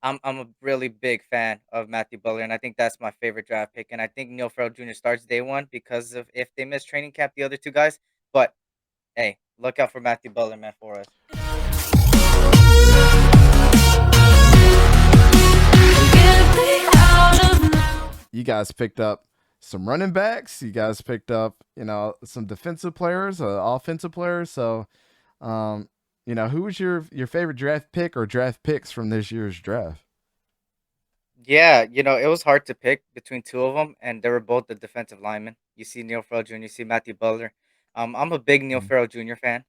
I'm a really big fan of Matthew Butler, and I think that's my favorite draft pick. And I think Neil Farrell Jr. starts day one because of if they miss training camp, the other two guys. But hey, look out for Matthew Butler, man, for us. You guys picked up some running backs. You guys picked up, some defensive players, offensive players. So, um, who was your favorite draft pick or draft picks from this year's draft? Yeah, it was hard to pick between two of them, and they were both the defensive linemen. You see Neil Farrell Jr., you see Matthew Butler. I'm a big Neil Mhm. Farrell Jr. fan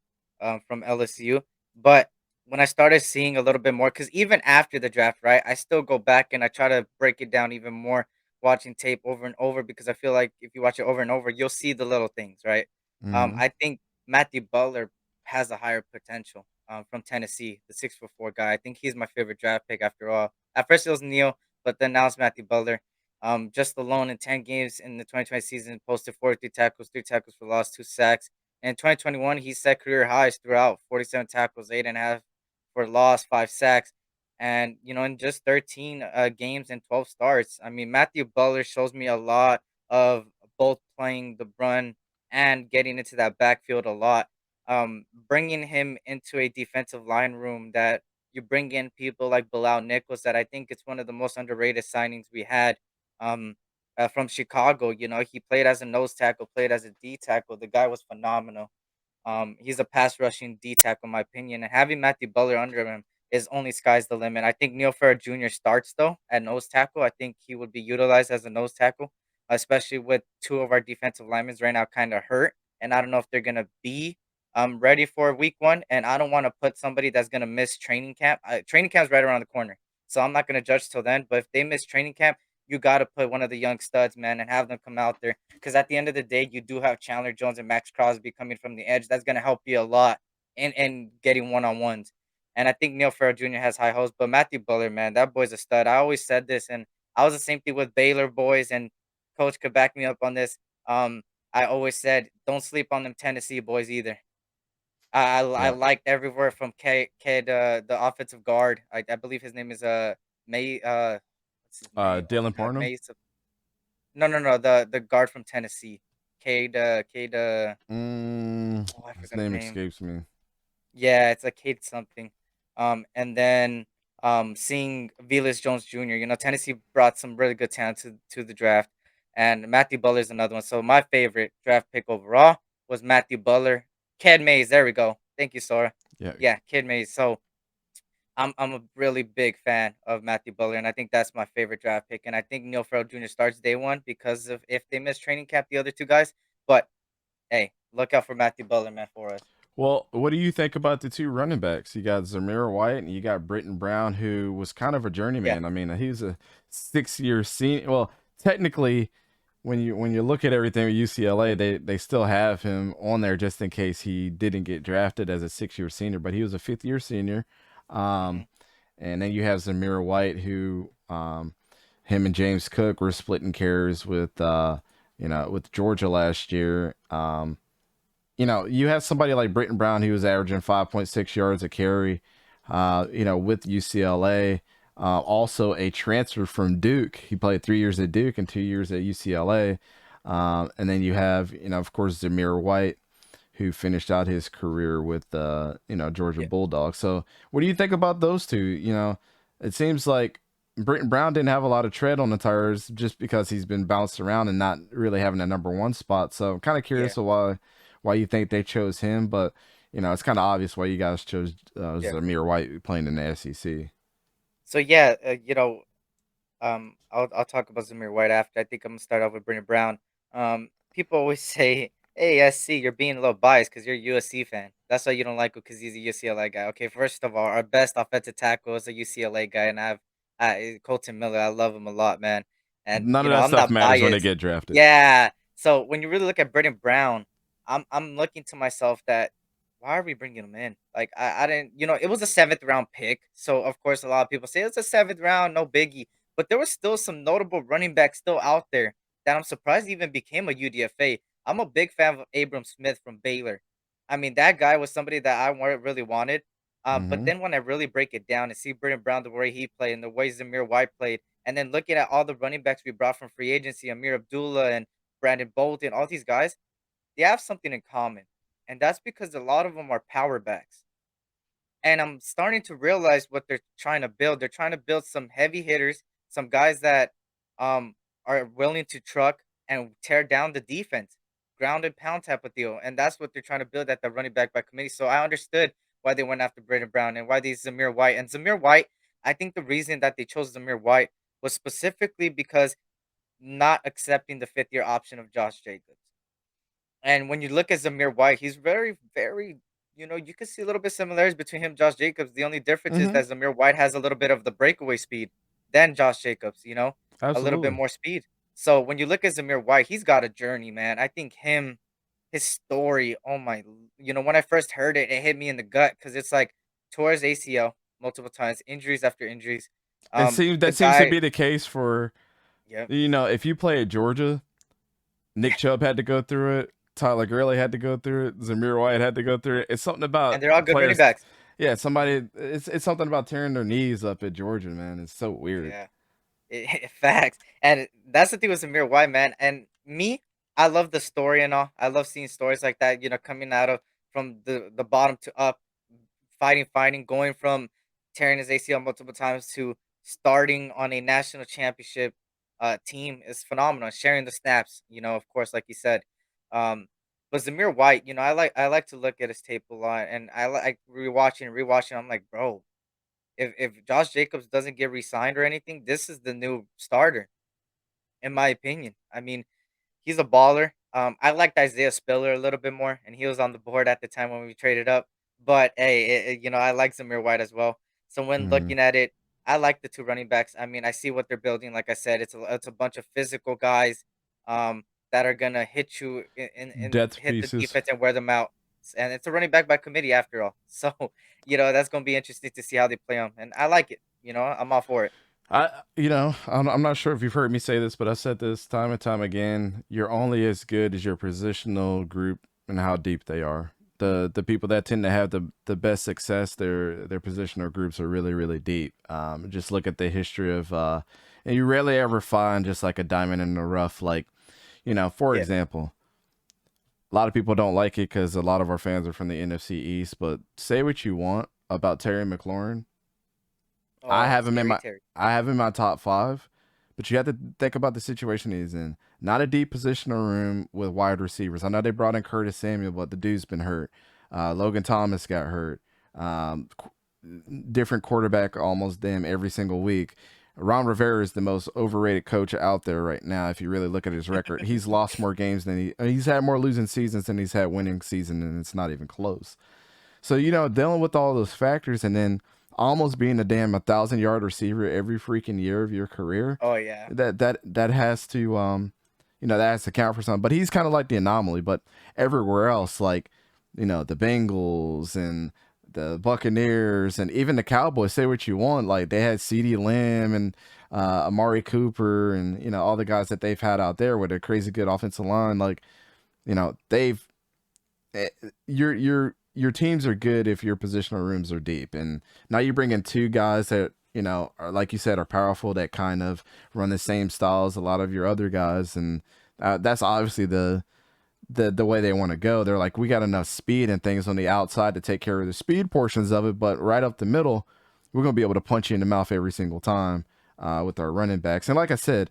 from LSU, but when I started seeing a little bit more, because even after the draft, right, I still go back and I try to break it down even more, watching tape over and over, because I feel like if you watch it over and over, you'll see the little things, right? Mhm. I think Matthew Butler has a higher potential from Tennessee, the 6'4" guy. I think he's my favorite draft pick after all. At first, it was Neil, but then now it's Matthew Butler. Just alone in 10 games in the 2020 season, posted 43 tackles, 3 tackles for loss, 2 sacks. And in 2021, he set career highs throughout 47 tackles, 8.5 for loss, 5 sacks. And, in just 13 games and 12 starts, I mean, Matthew Butler shows me a lot of both playing the run and getting into that backfield a lot. Bringing him into a defensive line room that you bring in people like Bilal Nichols that I think it's one of the most underrated signings we had um, from Chicago. He played as a nose tackle, played as a D tackle. The guy was phenomenal. He's a pass rushing D tackle, in my opinion, and having Matthew Butler under him is only sky's the limit. I think Neil Farrell Jr. starts though at nose tackle. I think he would be utilized as a nose tackle, especially with two of our defensive linemen right now kind of hurt, and I don't know if they're gonna be ready for week one. And I don't want to put somebody that's gonna miss training camp. Training camp's right around the corner, so I'm not gonna judge till then. But if they miss training camp, you got to put one of the young studs, man, and have them come out there because at the end of the day, you do have Chandler Jones and Max Crosby coming from the edge. That's gonna help you a lot in getting one-on-ones. And I think Neil Farrell Jr. has high hopes, but Matthew Butler, man, that boy's a stud. I always said this, and I was the same thing with Baylor boys, and Coach could back me up on this. I always said, don't sleep on them Tennessee boys either. I Yeah. liked everywhere from K the offensive guard. I believe his name is May what's his name? Oh Dylan God, Parnham. no, no, no, the guard from Tennessee. Cade, oh, I His forgot his name name. escapes me. Yeah, it's like Cade something. And then seeing Velus Jones Jr. Tennessee brought some really good talent to the draft, and Matthew Butler is another one. So my favorite draft pick overall was Matthew Butler. Ked Mays, there we go. Thank you, Sora. Yeah. Yeah, Kid Mays. So I'm a really big fan of Matthew Butler, and I think that's my favorite draft pick. And I think Neil Farrell Jr. starts day one because of if they miss training camp, the other two guys. But hey, look out for Matthew Butler, man, for us. Well, what do you think about the two running backs? You got Zamir White and you got Britton Brown, who was kind of a Yeah, journeyman. I mean, he was a 6 year senior. Well, technically, when you look at everything with UCLA, they still have him on there just in case he didn't get drafted as a 6 year senior, but he was a 5th year senior. hmm Um, and then you have Zamir White, who him and James Cook were splitting carries with with Georgia last year. You have somebody like Britton Brown, who was averaging 5.6 yards a carry, with UCLA. Also a transfer from Duke. He played 3 years at Duke and 2 years at UCLA. And then you have, of course, Zamir White, who finished out his career with Georgia yeah, Bulldogs. So, what do you think about those two? It seems like Britton Brown didn't have a lot of tread on the tires just because he's been bounced around and not really having a number one spot. So, I'm kind of yeah, curious of why you think they chose him, but it's kind of obvious why you guys chose yeah. Zamir White playing in the SEC. So yeah, I'll talk about Zamir White after. I think I'm gonna start off with Brendan Brown. People always say, "Hey, SC, you're being a little biased because you're a USC fan. That's why you don't like him because he's a UCLA guy." Okay, first of all, our best offensive tackle is a UCLA guy, and Colton Miller. I love him a lot, man. And None of that I'm stuff not matters when they biased. get drafted. Yeah. So when you really look at Brendan Brown, I'm looking to myself that why are we bringing him in? Like I didn't, it was a seventh round pick, so of course a lot of people say it's a seventh round, no biggie. But there was still some notable running backs still out there that I'm surprised even became a UDFA. I'm a big fan of Abram Smith from Baylor. I mean, that guy was somebody that I really wanted. But Mm-hmm. then when I really break it down and see Britton Brown the way he played and the way Zamir White played, and then looking at all the running backs we brought from free agency, Amir Abdullah and Brandon Bolden, all these guys, they have something in common, and that's because a lot of them are power backs. And I'm starting to realize what they're trying to build. They're trying to build some heavy hitters, some guys that um are willing to truck and tear down the defense, ground and pound type of deal. And that's what they're trying to build at the running back by committee. So I understood why they went after Braden Brown and why they Zamir White. And Zamir White, I think the reason that they chose Zamir White was specifically because not accepting the 5th year option of Josh Jacobs. And when you look at Zamir White, he's very, very, you can see a little bit similarities between him and Josh Jacobs. The only difference is Mm-hmm. that Zamir White has a little bit of the breakaway speed than Josh Jacobs, a little bit Absolutely. more speed. So when you look at Zamir White, he's got a journey, man. I think his story, oh my, when I first heard it, it hit me in the gut because it's like tore his ACL multiple times, injuries after injuries. It seems The that seems to guy, be the case for, yeah, if you play at Georgia, Nick Chubb had to go through it. Tyler Gurley had to go through it. Zamir White had to go through it. It's something and about they're all good running players. backs. Yeah, somebody. It's something about tearing their knees up at Georgia, man. It's so weird. Yeah. Facts. And that's the thing with Samir White, man. And me, I love the story and all. I love seeing stories like that, coming out of from the bottom to up, fighting, going from tearing his ACL multiple times to starting on a national championship team is phenomenal. Sharing the snaps, of course, like you said. Um, but Zamir White, I like to look at his tape a lot, and I like rewatching. I'm like, bro, if Josh Jacobs doesn't get re-signed or anything, this is the new starter, in my opinion. I mean, he's a baller. I liked Isaiah Spiller a little bit more, and he was on the board at the time when we traded up. But hey, I like Zamir White as well. So when Mm-hmm. looking at it, I like the two running backs. I mean, I see what they're building. Like I said, it's a bunch of physical guys, um, that are gonna hit you and Death hit the pieces. defense and wear them out. And it's a running back by committee after all. So that's gonna be interesting to see how they play them. And I like it. I'm all for it. I'm not sure if you've heard me say this, but I've said this time and time again. You're only as good as your positional group and how deep they are. The people that tend to have the best success, their positional groups are really really deep. Just look at the history of, and you rarely ever find just like a diamond in the rough. Like, for Yeah. example, a lot of people don't like it because a lot of our fans are from the NFC East. But say what you want about Terry McLaurin, I Oh, have him in scary my Terry. I have him in my top five, but you have to think about the situation he's in. Not a deep positional room with wide receivers. I know they brought in Curtis Samuel, but the dude's been hurt. Logan Thomas got hurt. Different quarterback almost damn every single week. Ron Rivera is the most overrated coach out there right now. If you really look at his record, he's lost more games than he's had more losing seasons than he's had winning season, and it's not even close. So dealing with all those factors, and then almost being a damn 1,000 yard receiver every freaking year of your career, Oh yeah. that has to that has to count for something. But he's kind of like the anomaly. But everywhere else, like the Bengals and the Buccaneers and even the Cowboys, say what you want, like they had CeeDee Lamb and Amari Cooper and all the guys that they've had out there with a crazy good offensive line. Like they've eh, your teams are good if your positional rooms are deep. And now you bring in two guys that are, like you said, are powerful, that kind of run the same style as a lot of your other guys. And that's obviously the way they want to go. They're like, we got enough speed and things on the outside to take care of the speed portions of it, but right up the middle, we're going to be able to punch you in the mouth every single time with our running backs. And like I said,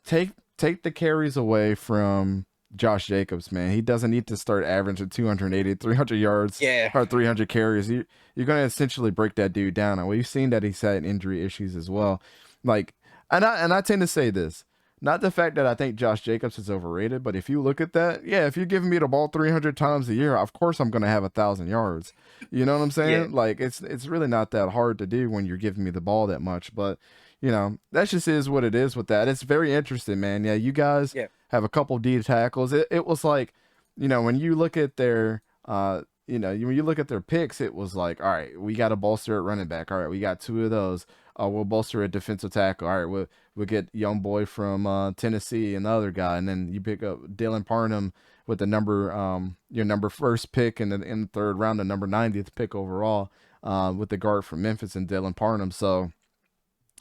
take the carries away from Josh Jacobs, man. He doesn't need to start averaging 280, 300 yards Yeah. or 300 carries. You're going to essentially break that dude down. And we've seen that he's had injury issues as well. Like, and I tend to say this, not the fact that I think Josh Jacobs is overrated, but if you look at that, yeah, if you're giving me the ball 300 times a year, of course I'm going to have 1,000 yards. You know what I'm Yeah. saying? Like it's really not that hard to do when you're giving me the ball that much. But that just is what it is with that. It's very interesting, man. Yeah, you guys Yeah. have a couple D tackles. It was like, when you look at their when you look at their picks, it was like, all right, we got a bolster at running back. All right, we got two of those. We'll bolster a defensive tackle. All right, we'll get young boy from Tennessee and the other guy, and then you pick up Dylan Parham with the number your number first pick in the third round, the number 90th pick overall. with the guard from Memphis and Dylan Parham. So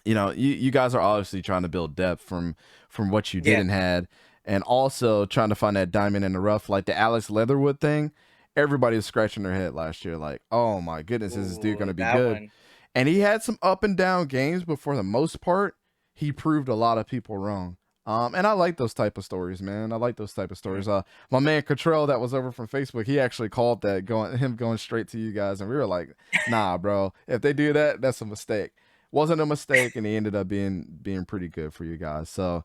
you guys are obviously trying to build depth from what you Yeah. didn't had, and also trying to find that diamond in the rough, like the Alex Leatherwood thing. Everybody was scratching their head last year, like, oh my goodness, is this dude going Ooh, to be that good? one. And he had some up and down games, but for the most part, he proved a lot of people wrong. And I like those type of stories, man. I like those type of Mhm. stories. My man Cottrell that was over from Facebook, he actually called that going straight to you guys, and we were like, nah, bro. If they do that, that's a mistake. Wasn't a mistake, and he ended up being pretty good for you guys. So